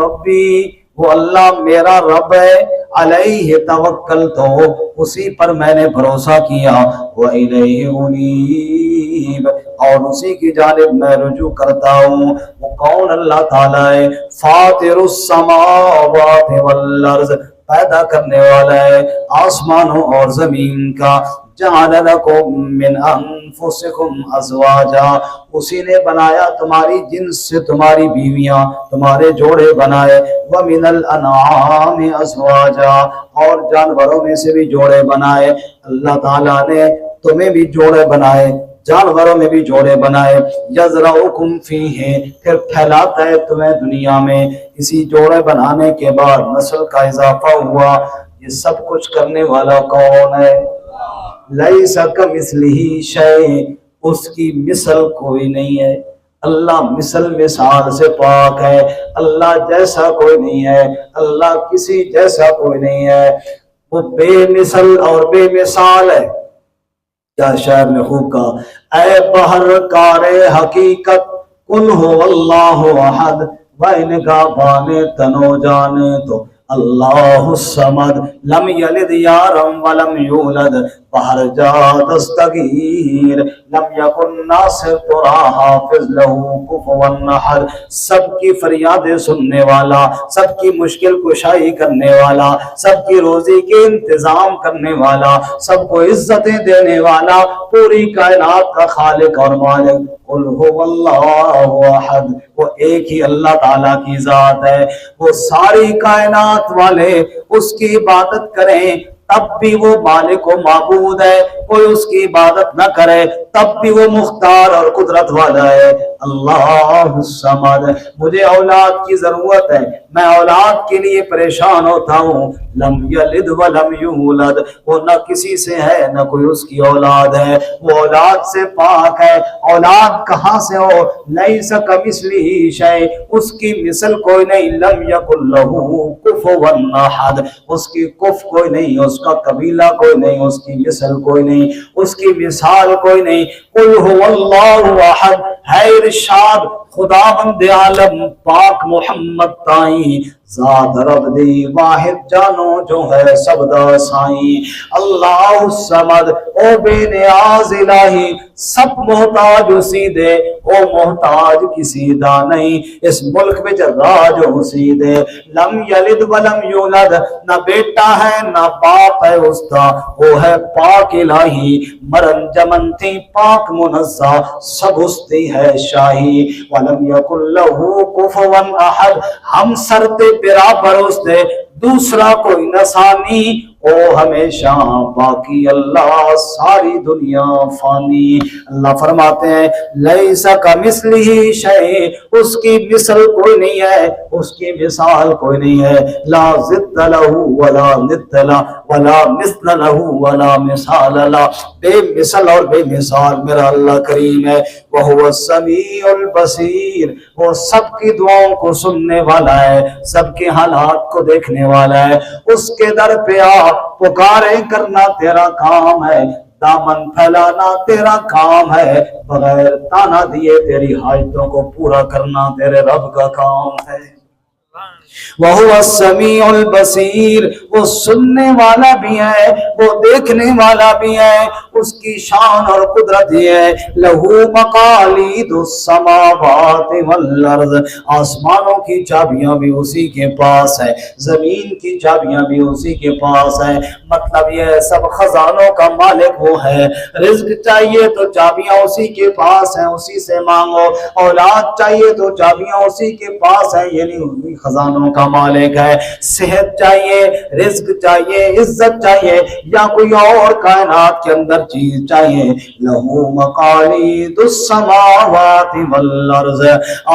ربی، وہ اللہ میرا رب ہے، علیہ توکلت، اسی پر میں نے بھروسہ کیا، وَإِلَيْهِ أُنِيبُ، اور اسی کی جانب میں رجوع کرتا ہوں۔ وہ کون اللہ تعالیٰ ہے؟ فاطر السماوات والارض، پیدا کرنے والا ہے آسمانوں اور زمین کا۔ جعل لکم من انفسکم ازواجا، اسی نے بنایا تمہاری جنس سے تمہاری بیویاں، تمہارے جوڑے بنائے، ومن الانعام ازواجا، اور جانوروں میں سے بھی جوڑے بنائے۔ اللہ تعالیٰ نے تمہیں بھی جوڑے بنائے، جانوروں میں بھی جوڑے بنائے۔ یزرعکم فیہ، پھر پھیلاتا ہے تمہیں دنیا میں۔ اسی جوڑے بنانے کے بعد نسل کا اضافہ ہوا۔ یہ سب کچھ کرنے والا کون ہے؟ لیس کمثلہ شیء، اس کی مثل کوئی نہیں ہے۔ اللہ مثل مثال سے پاک ہے، اللہ جیسا کوئی نہیں ہے، اللہ کسی جیسا کوئی نہیں ہے، وہ بے مثل اور بے مثال ہے۔ کیا شاعر نے خوب کہا، اے بہر کار حقیقت کل ہو اللہ احد، وَإِنْ تنو جانے تو اللہ الصمد، لم یلد یارم ولم یولد، بہر جا دستگیر، لم یکن ناصر ترا حافظ لہو کفوا احد، سب کی فریادیں سننے والا، سب کی مشکل کشائی کرنے والا، سب کی روزی کے انتظام کرنے والا، سب کو عزتیں دینے والا، پوری کائنات کا خالق اور مالک، قل هو اللہ احد، وہ ایک ہی اللہ تعالیٰ کی ذات ہے۔ وہ ساری کائنات والے اس کی عبادت کریں تب بھی وہ مالک و معبود ہے، کوئی اس کی عبادت نہ کرے تب بھی وہ مختار اور قدرت والا ہے۔ اللہ الصمد، مجھے اولاد کی ضرورت ہے، میں اولاد کے لیے پریشان ہوتا ہوں۔ لم یلد ولم یولد، وہ نہ کسی سے ہے نہ کوئی اس کی اولاد ہے، وہ اولاد سے پاک ہے۔ اولاد کہاں سے ہو؟ لیس کمثلہ شیء، اس کی مثل کوئی نہیں۔ لم یکن لہ کفوا احد، اس کی کف کوئی نہیں، اس کا قبیلہ کوئی نہیں، اس کی مثل کوئی نہیں، اس کی مثال کوئی نہیں۔ قل هو اللہ احد ہے ارشاد خداوند عالم پاک محمد تائیں، ذات رب دی واحد جانو جو ہے سبدا سائیں۔ اللہ الصمد، او بے نیاز الہی، سب محتاج اسی دے، او محتاج کسی دا نہیں، اس ملک میں راج اسی دے۔ لم یلد ولم یولد، نہ بیٹا ہے نہ باپ ہے اس کا، وہ ہے پاک الہی، مرن جمن تھی پاک منزہ، سب ہستی ہے شاہی۔ ولم یکن لہ کفوا احد، ہم سرتے برابر اس دے، دوسرا کوئی نسانی، او ہمیشہ باقی اللہ، ساری دنیا فانی۔ اللہ فرماتے ہیں لیس کمثلہ شیء، اس کی مثل کوئی نہیں ہے، اس کی مثال کوئی نہیں ہے۔ لا ضد لہ ولا ند لہ ولا مثل لہ ولا مثال لہ، بے مثل اور بے مثال میرا اللہ کریم ہے۔ وہو السمیع البصیر، وہ سب کی دعاؤں کو سننے والا ہے، سب کے حالات کو دیکھنے والا ہے۔ اس کے در پہ آ، پکارے کرنا تیرا کام ہے، دامن پھیلانا تیرا کام ہے، بغیر تانا دیے تیری حاجتوں کو پورا کرنا تیرے رب کا کام ہے۔ وَهُوَ السَّمِيعُ الْبَصِيرُ، وہ سننے والا بھی ہے، وہ دیکھنے والا بھی ہے، اس کی شان اور قدرت یہ ہے۔ لَهُ مَقَالِيدُ السَّمَاوَاتِ وَالْأَرْضِ، آسمانوں کی چابیاں بھی اسی کے پاس ہے، زمین کی چابیاں بھی اسی کے پاس ہے۔ مطلب یہ ہے سب خزانوں کا مالک وہ ہے۔ رزق چاہیے تو چابیاں اسی کے پاس ہیں، اسی سے مانگو۔ اولاد چاہیے تو چابیاں اسی کے پاس ہیں، یہ نہیں خزانوں کا مالک ہے۔ صحت چاہیے، رزق چاہیے، عزت چاہیے، یا کوئی اور کائنات کے اندر چیز چاہیے، لہو مقالید السماوات والارض،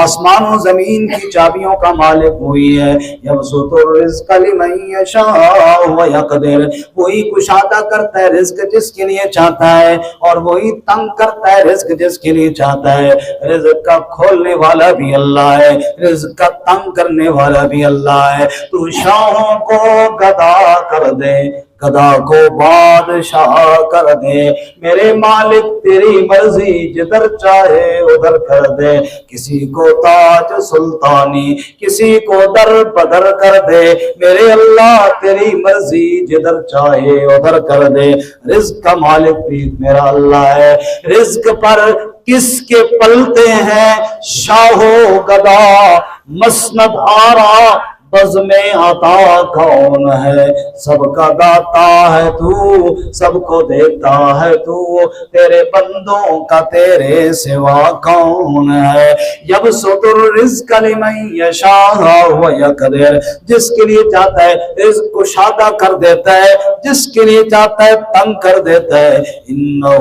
آسمان و زمین کی چابیوں کا مالک وہی ہے۔ یبسط الرزق لمن یشاء ویقدر، وہی کشادہ کرتا ہے رزق جس کے لیے چاہتا ہے، اور وہی تنگ کرتا ہے رزق جس کے لیے چاہتا ہے۔ رزق کا کھولنے والا بھی اللہ ہے، رزق کا تنگ کرنے والا بھی اللہ ہے۔ تو شاہوں کو گدا کر دے، گدھا کو بادشاہ کر دے، میرے مالک تیری مرضی جدھر چاہے ادھر کر دے، کسی کو تاج سلطانی کسی کو در بدر کر دے، میرے اللہ تیری مرضی جدھر چاہے ادھر کر دے۔ رزق کا مالک بھی میرا اللہ ہے، رزق پر کس کے پلتے ہیں شاہ و گدا، مسند آرا بزم عطا کون ہے، سب کا داتا ہے تو، سب کو دیتا ہے تو، تیرے بندوں کا تیرے سوا کون ہے۔ یبسط الرزق لمن یشاء ویقدر، جس کے لیے چاہتا ہے رزق کو شادہ کر دیتا ہے، جس کے لیے چاہتا ہے تنگ کر دیتا ہے۔ انہ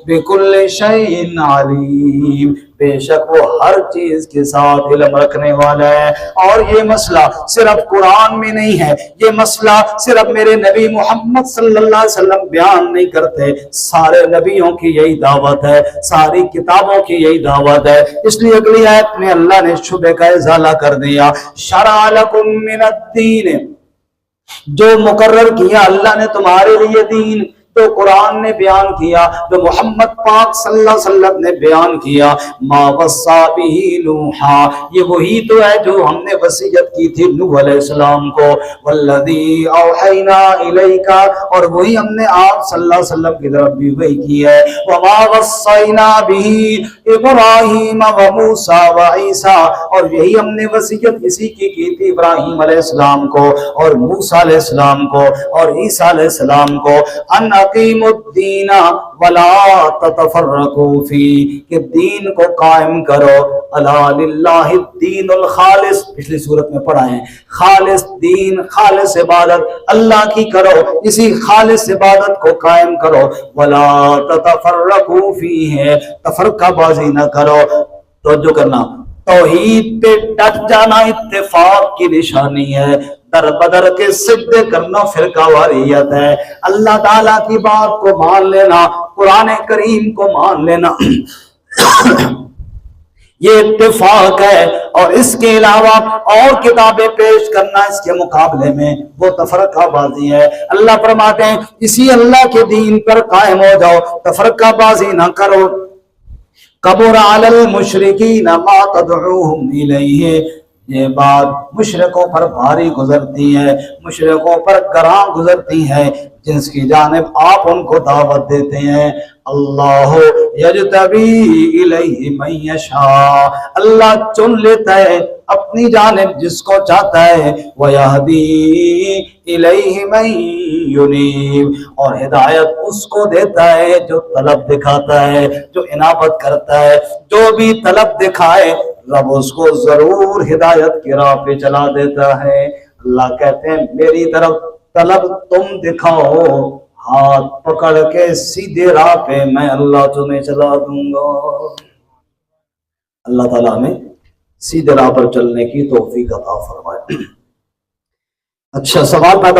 بکل شیء علیم، بے شک وہ ہر چیز کے ساتھ علم رکھنے والا ہے۔ اور یہ مسئلہ صرف قرآن میں نہیں ہے، یہ مسئلہ صرف میرے نبی محمد صلی اللہ علیہ وسلم بیان نہیں کرتے، سارے نبیوں کی یہی دعوت ہے، ساری کتابوں کی یہی دعوت ہے۔ اس لیے اگلی آیت میں اللہ نے شبہ کا ازالہ کر دیا، شرع لکم من الدین، جو مقرر کیا اللہ نے تمہارے لیے دین، جو قرآن نے بیان کیا، جو محمد پاک صلی اللہ علیہ وسلم نے بیان کیا، ما وصى به نوحا، یہ وہی تو ہے جو ہم نے وصیت کی تھی نوح علیہ السلام کو، والذی اوحینا الیک، اور وہی ہم نے آپ صلی اللہ علیہ وسلم کی طرف بھی وحی کی ہے، وما وصینا به ابراہیم وموسیٰ وعیسیٰ، اور یہی ہم نے وصیت اسی کی تھی ابراہیم علیہ السلام کو اور موسیٰ علیہ السلام کو اور عیسیٰ علیہ السلام کو، ان اقیموا الدین ولا تتفرقوا فی، کہ دین کو قائم کرو، الا للہ الدین الخالص، پچھلی صورت میں پڑھا ہے، خالص دین، خالص عبادت اللہ کی کرو، اسی خالص عبادت کو قائم کرو، ولا تتفرقوا فیہ، تفرقہ بازی نہ کرو۔ توجہ کرنا، توحید پہ ڈٹ جانا اتفاق کی نشانی ہے، در بدر کے سجدے کرنا فرقہ واریت ہے۔ اللہ تعالیٰ کی بات کو مان لینا، قرآن کریم کو مان لینا یہ اتفاق ہے، اور اس کے علاوہ اور کتابیں پیش کرنا اس کے مقابلے میں وہ تفرقہ بازی ہے۔ اللہ فرماتے ہیں اسی اللہ کے دین پر قائم ہو جاؤ، تفرقہ بازی نہ کرو۔ کبر علی المشرکین ما تدعوہم الیہ، یہ بات مشرکوں پر بھاری گزرتی ہے، مشرکوں پر گراں گزرتی ہے، جس کی جانب آپ ان کو دعوت دیتے ہیں۔ اللہ یجتبی الیہ من یشاء، اللہ چن لیتا ہے اپنی جانب جس کو چاہتا ہے، ویہدی الیہ من ینیب، اور ہدایت اس کو دیتا ہے جو طلب دکھاتا ہے، جو انابت کرتا ہے، جو بھی طلب دکھائے رب اس کو ضرور ہدایت کی راہ پہ چلا دیتا ہے۔ اللہ کہتے ہیں میری طرف طلب تم دکھاؤ، ہاتھ پکڑ کے سیدھے راہ پہ میں اللہ تمہیں چلا دوں گا۔ اللہ تعالیٰ ہمیں سیدھے راہ پر چلنے کی توفیق عطا فرمائے۔ اچھا، سوال پیدا